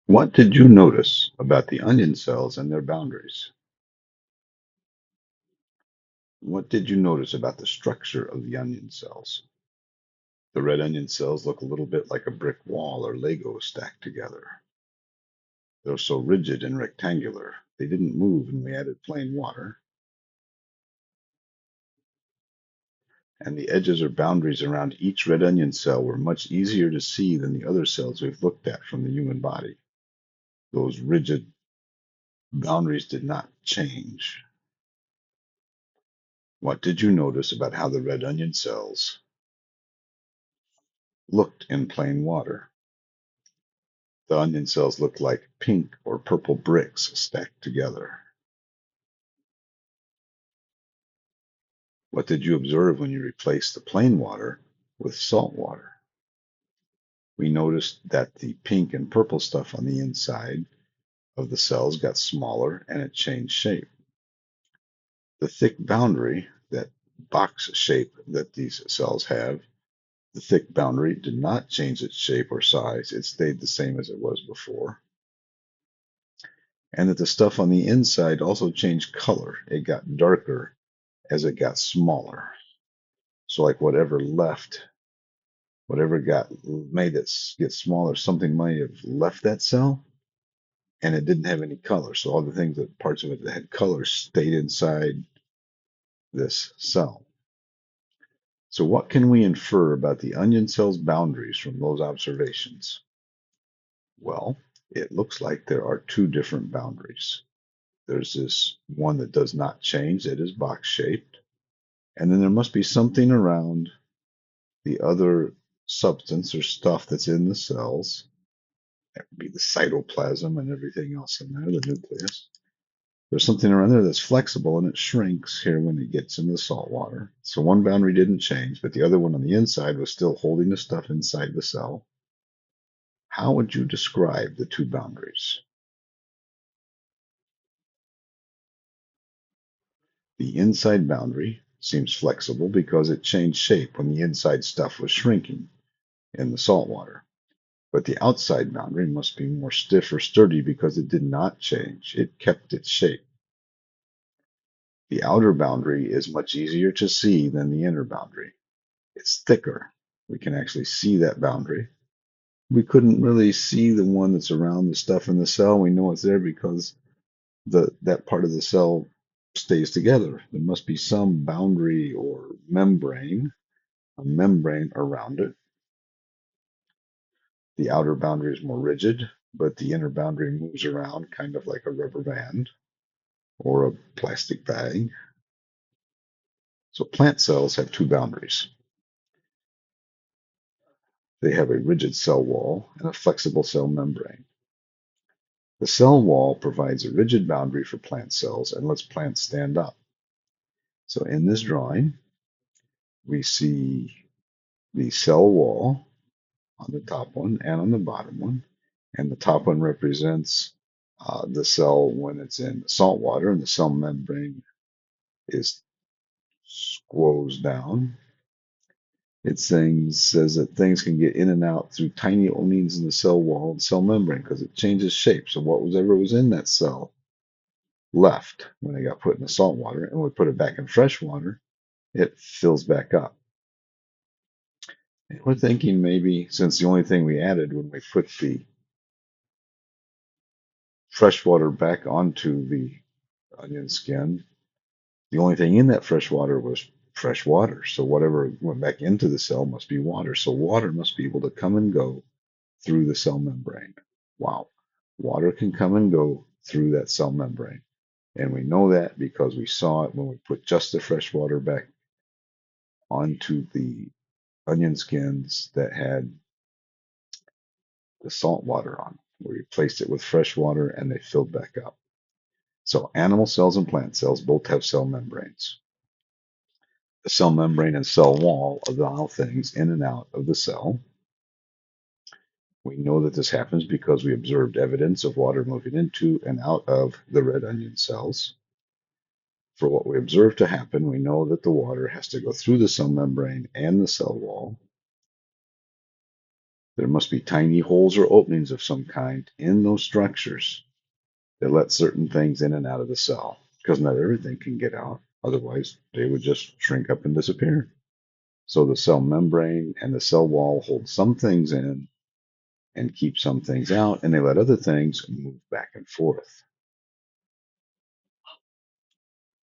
What did you notice about the onion cells and their boundaries? What did you notice about the structure of the onion cells? The red onion cells look a little bit like a brick wall or Lego stacked together. They're so rigid and rectangular. They didn't move when we added plain water. And the edges or boundaries around each red onion cell were much easier to see than the other cells we've looked at from the human body. Those rigid boundaries did not change. What did you notice about how the red onion cells looked in plain water? The onion cells looked like pink or purple bricks stacked together. What did you observe when you replaced the plain water with salt water? We noticed that the pink and purple stuff on the inside of the cells got smaller and it changed shape. The thick boundary, that box shape that these cells have, the thick boundary did not change its shape or size. It stayed the same as it was before. And that the stuff on the inside also changed color. It got darker as it got smaller. So like whatever left, whatever got made it get smaller, something might have left that cell and it didn't have any color. So all the things that parts of it that had color stayed inside this cell. So what can we infer about the onion cell's boundaries from those observations? Well, it looks like there are two different boundaries. There's this one that does not change, that is box shaped. And then there must be something around the other substance or stuff that's in the cells. That would be the cytoplasm and everything else in there, the nucleus. There's something around there that's flexible and it shrinks here when it gets into the salt water. So one boundary didn't change, but the other one on the inside was still holding the stuff inside the cell. How would you describe the two boundaries? The inside boundary seems flexible because it changed shape when the inside stuff was shrinking in the salt water. But the outside boundary must be more stiff or sturdy because it did not change. It kept its shape. The outer boundary is much easier to see than the inner boundary. It's thicker. We can actually see that boundary. We couldn't really see the one that's around the stuff in the cell. We know it's there because that part of the cell stays together. There must be some boundary or membrane, a membrane around it. The outer boundary is more rigid, but the inner boundary moves around kind of like a rubber band or a plastic bag. So plant cells have two boundaries. They have a rigid cell wall and a flexible cell membrane. The cell wall provides a rigid boundary for plant cells and lets plants stand up. So in this drawing, we see the cell wall on the top one and on the bottom one. And the top one represents the cell when it's in salt water, and the cell membrane is squoze down. It says that things can get in and out through tiny openings in the cell wall and cell membrane because it changes shape. So whatever was in that cell left when it got put in the salt water, and we put it back in fresh water, it fills back up. And we're thinking maybe since the only thing we added when we put the fresh water back onto the onion skin, the only thing in that fresh water was fresh water. So whatever went back into the cell must be water. So water must be able to come and go through the cell membrane. Wow. Water can come and go through that cell membrane. And we know that because we saw it when we put just the fresh water back onto the onion skins that had the salt water on. We replaced it with fresh water and they filled back up. So animal cells and plant cells both have cell membranes. The cell membrane and cell wall allow things in and out of the cell. We know that this happens because we observed evidence of water moving into and out of the red onion cells. For what we observe to happen, we know that the water has to go through the cell membrane and the cell wall. There must be tiny holes or openings of some kind in those structures that let certain things in and out of the cell, because not everything can get out. Otherwise, they would just shrink up and disappear. So the cell membrane and the cell wall hold some things in and keep some things out, and they let other things move back and forth.